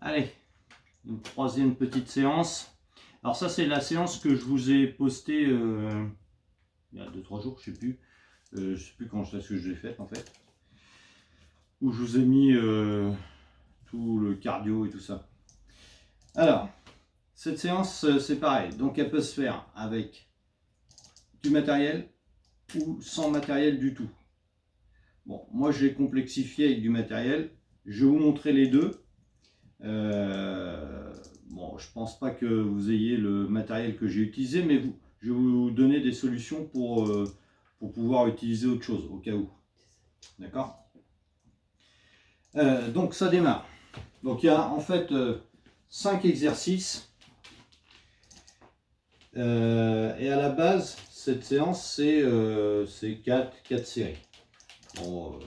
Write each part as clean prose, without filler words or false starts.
Allez, une troisième petite séance. Alors ça c'est la séance que je vous ai postée il y a 2-3 jours, je sais plus. Je sais plus quand est-ce que je l'ai faite en fait. Où je vous ai mis tout le cardio et tout ça. Alors, cette séance c'est pareil. Donc elle peut se faire avec du matériel ou sans matériel du tout. Bon, moi j'ai complexifié avec du matériel. Je vais vous montrer les deux. Bon, je pense pas que vous ayez le matériel que j'ai utilisé, mais je vais vous donner des solutions pour pouvoir utiliser autre chose au cas où. D'accord? Donc ça démarre. Donc il y a en fait 5 exercices. Et à la base, cette séance, c'est 4 séries. Bon,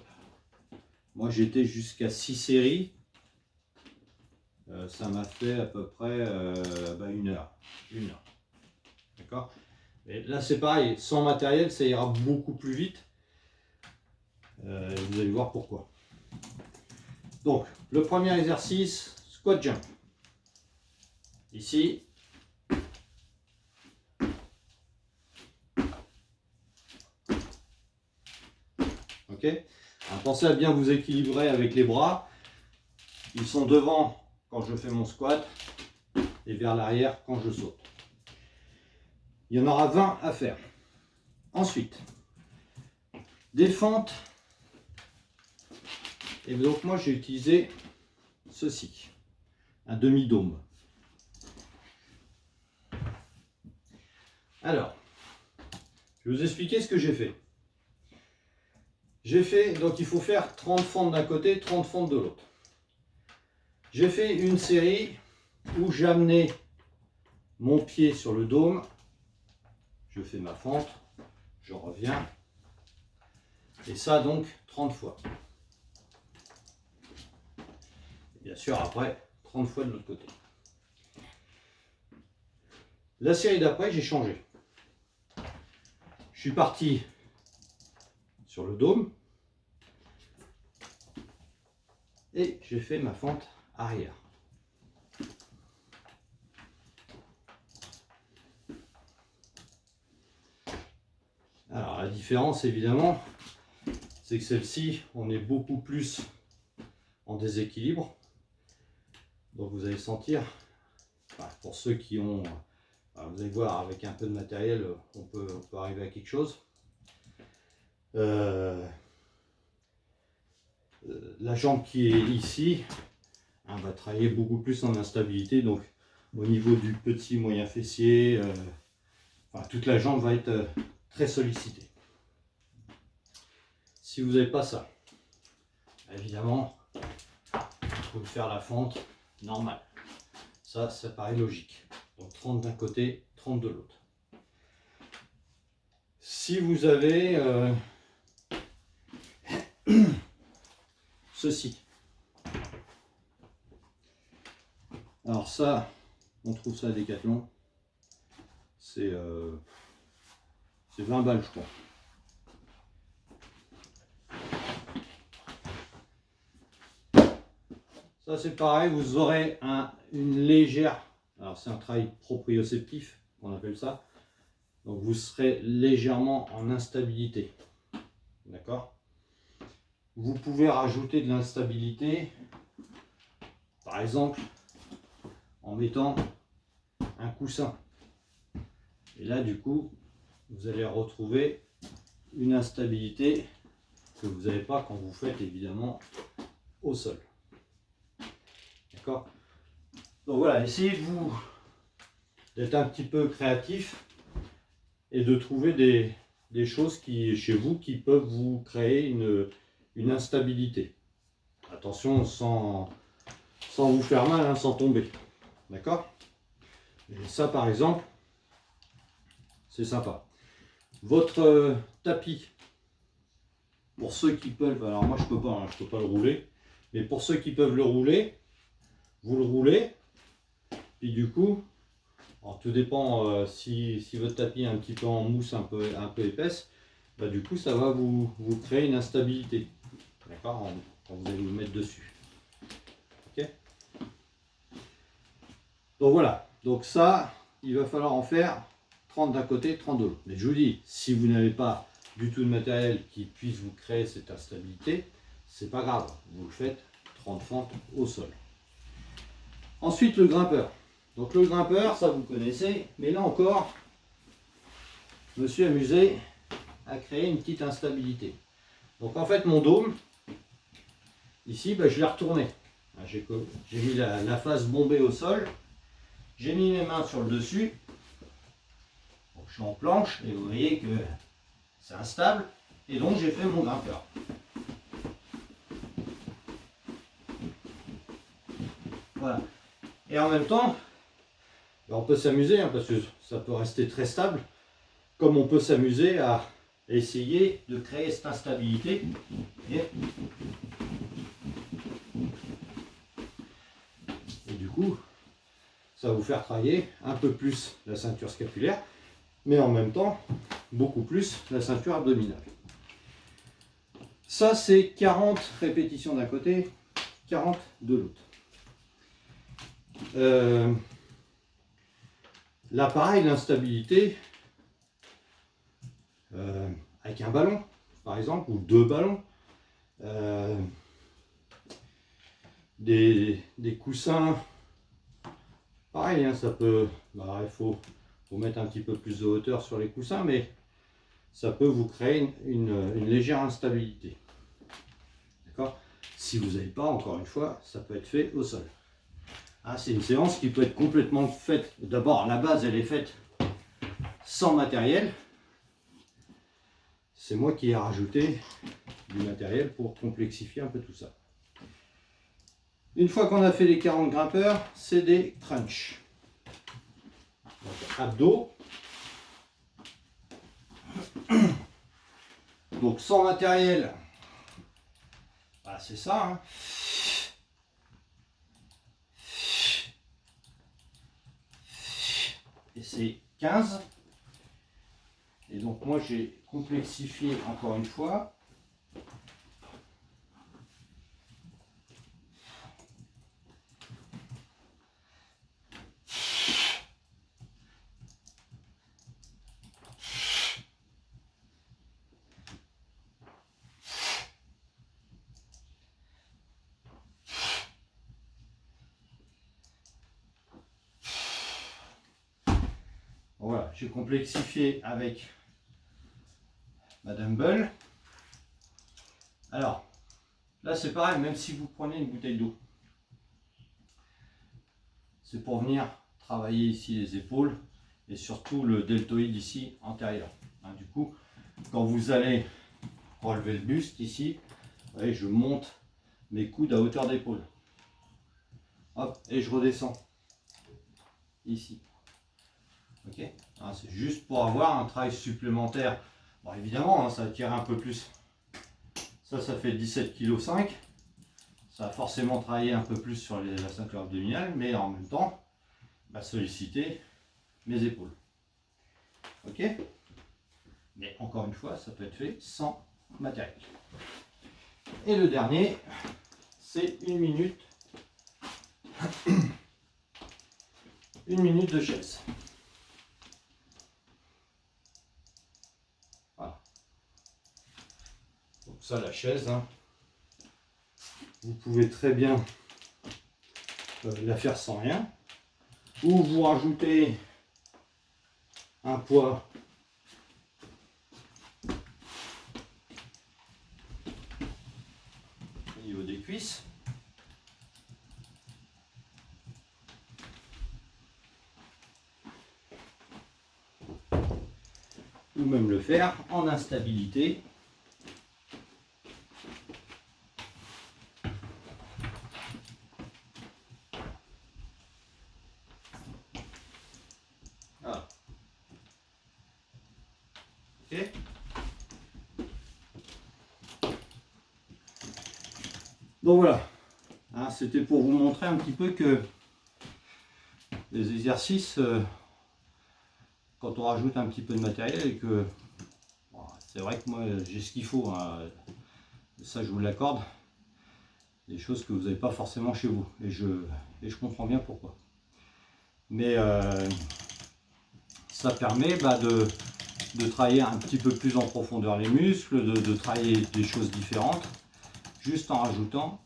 moi j'étais jusqu'à 6 séries. Ça m'a fait à peu près 1 heure. 1 heure. D'accord? Et là c'est pareil, sans matériel ça ira beaucoup plus vite. Vous allez voir pourquoi. Donc le premier exercice, squat jump. Ici. Ok? Alors, pensez à bien vous équilibrer avec les bras. Ils sont devant quand je fais mon squat et vers l'arrière quand je saute. Il y en aura 20 à faire. Ensuite, des fentes. Et donc moi j'ai utilisé ceci, un demi-dôme. Alors, je vais vous expliquer ce que j'ai fait. J'ai fait, donc il faut faire 30 fentes d'un côté, 30 fentes de l'autre. J'ai fait une série où j'amenais mon pied sur le dôme, je fais ma fente, je reviens, et ça donc 30 fois. Et bien sûr après, 30 fois de l'autre côté. La série d'après, j'ai changé. Je suis parti sur le dôme, et j'ai fait ma fente arrière. Alors la différence évidemment, c'est que celle-ci, on est beaucoup plus en déséquilibre. Donc vous allez sentir, enfin, pour ceux qui ont, vous allez voir avec un peu de matériel, on peut arriver à quelque chose. La jambe qui est ici, va travailler beaucoup plus en instabilité, donc au niveau du petit moyen fessier, enfin, toute la jambe va être très sollicitée. Si vous n'avez pas ça, évidemment, vous pouvez faire la fente normale. Ça paraît logique. Donc 30 d'un côté, 30 de l'autre. Si vous avez ceci. Alors ça, on trouve ça à Decathlon. C'est 20 balles, je crois. Ça c'est pareil, vous aurez une légère, alors c'est un travail proprioceptif, on appelle ça. Donc vous serez légèrement en instabilité. D'accord? Vous pouvez rajouter de l'instabilité, par exemple, en mettant un coussin. Et là, du coup, vous allez retrouver une instabilité que vous n'avez pas quand vous faites évidemment au sol. D'accord? Donc voilà, essayez d'être un petit peu créatif et de trouver des choses chez vous qui peuvent vous créer une instabilité. Attention, sans vous faire mal, hein, sans tomber. D'accord? Et ça, par exemple, c'est sympa. Votre tapis, pour ceux qui peuvent, alors moi je peux pas, hein, je peux pas le rouler, mais pour ceux qui peuvent le rouler, vous le roulez, puis du coup, alors tout dépend si votre tapis est un petit peu en mousse, un peu épaisse, bah du coup ça va vous créer une instabilité, d'accord, quand vous allez vous mettre dessus. Ok. Donc voilà, donc ça, il va falloir en faire 30 d'un côté, 30 de l'autre. Mais je vous dis, si vous n'avez pas du tout de matériel qui puisse vous créer cette instabilité, c'est pas grave, vous le faites 30 fentes au sol. Ensuite, le grimpeur. Donc le grimpeur, ça vous connaissez, mais là encore, je me suis amusé à créer une petite instabilité. Donc en fait, mon dôme, ici, je l'ai retourné. J'ai mis la face bombée au sol, j'ai mis mes mains sur le dessus. Donc, je suis en planche et vous voyez que c'est instable, et donc j'ai fait mon grimpeur. Voilà. Et en même temps, on peut s'amuser, parce que ça peut rester très stable, comme on peut s'amuser à essayer de créer cette instabilité. Et du coup, ça va vous faire travailler un peu plus la ceinture scapulaire, mais en même temps, beaucoup plus la ceinture abdominale. Ça, c'est 40 répétitions d'un côté, 40 de l'autre. Là, pareil, l'instabilité, avec un ballon, par exemple, ou 2 ballons, des coussins, pareil, hein, ça peut, il faut mettre un petit peu plus de hauteur sur les coussins, mais ça peut vous créer une légère instabilité. D'accord? Si vous n'avez pas, encore une fois, ça peut être fait au sol. Ah, c'est une séance qui peut être complètement faite. D'abord, la base, elle est faite sans matériel. C'est moi qui ai rajouté du matériel pour complexifier un peu tout ça. Une fois qu'on a fait les 40 grimpeurs, c'est des crunchs. Donc, abdos. Donc sans matériel, c'est ça. Hein. Et c'est 15. Et donc moi j'ai complexifié encore une fois. Voilà, j'ai complexifié avec ma dumbbell. Alors, là c'est pareil, même si vous prenez une bouteille d'eau, c'est pour venir travailler ici les épaules et surtout le deltoïde ici antérieur. Hein, du coup, quand vous allez relever le buste ici, vous voyez, je monte mes coudes à hauteur d'épaule. Hop, et je redescends ici. Ok, hein, c'est juste pour avoir un travail supplémentaire. Bon, évidemment, hein, ça va tirer un peu plus. Ça fait 17,5 kg. Ça va forcément travailler un peu plus sur la ceinture abdominale, mais en même temps, solliciter mes épaules. Ok, mais encore une fois, ça peut être fait sans matériel. Et le dernier, c'est 1 minute. 1 minute de chaise. Voilà. Donc ça, la chaise, hein, vous pouvez très bien la faire sans rien, ou vous rajoutez un poids au niveau des cuisses. Ou même le faire en instabilité. Voilà. Ok. Donc voilà, hein, c'était pour vous montrer un petit peu que les exercices, quand on rajoute un petit peu de matériel et que c'est vrai que moi j'ai ce qu'il faut, hein, ça je vous l'accorde, des choses que vous n'avez pas forcément chez vous, et je comprends bien pourquoi. Mais ça permet de travailler un petit peu plus en profondeur les muscles, de travailler des choses différentes, juste en rajoutant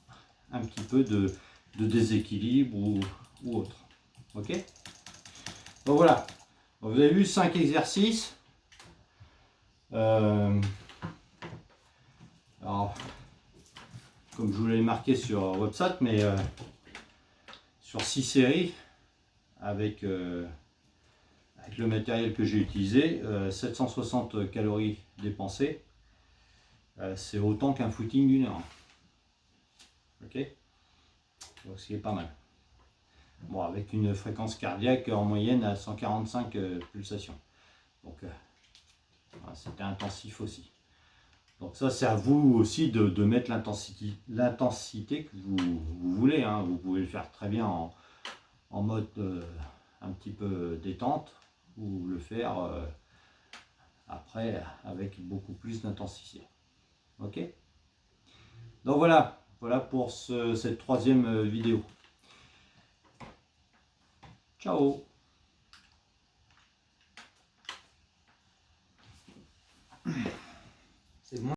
un petit peu de déséquilibre ou autre. Ok? Donc voilà, vous avez vu 5 exercices. Alors, comme je vous l'ai marqué sur WhatsApp, mais sur 6 séries avec le matériel que j'ai utilisé, 760 calories dépensées, c'est autant qu'un footing d'une heure. Ok? Donc, ce qui est pas mal. Bon, avec une fréquence cardiaque en moyenne à 145 pulsations. Donc, voilà, c'était intensif aussi. Donc ça, c'est à vous aussi de mettre l'intensité que vous voulez. Hein. Vous pouvez le faire très bien en mode un petit peu détente ou le faire après avec beaucoup plus d'intensité. Ok? Donc voilà pour cette troisième vidéo. Ciao!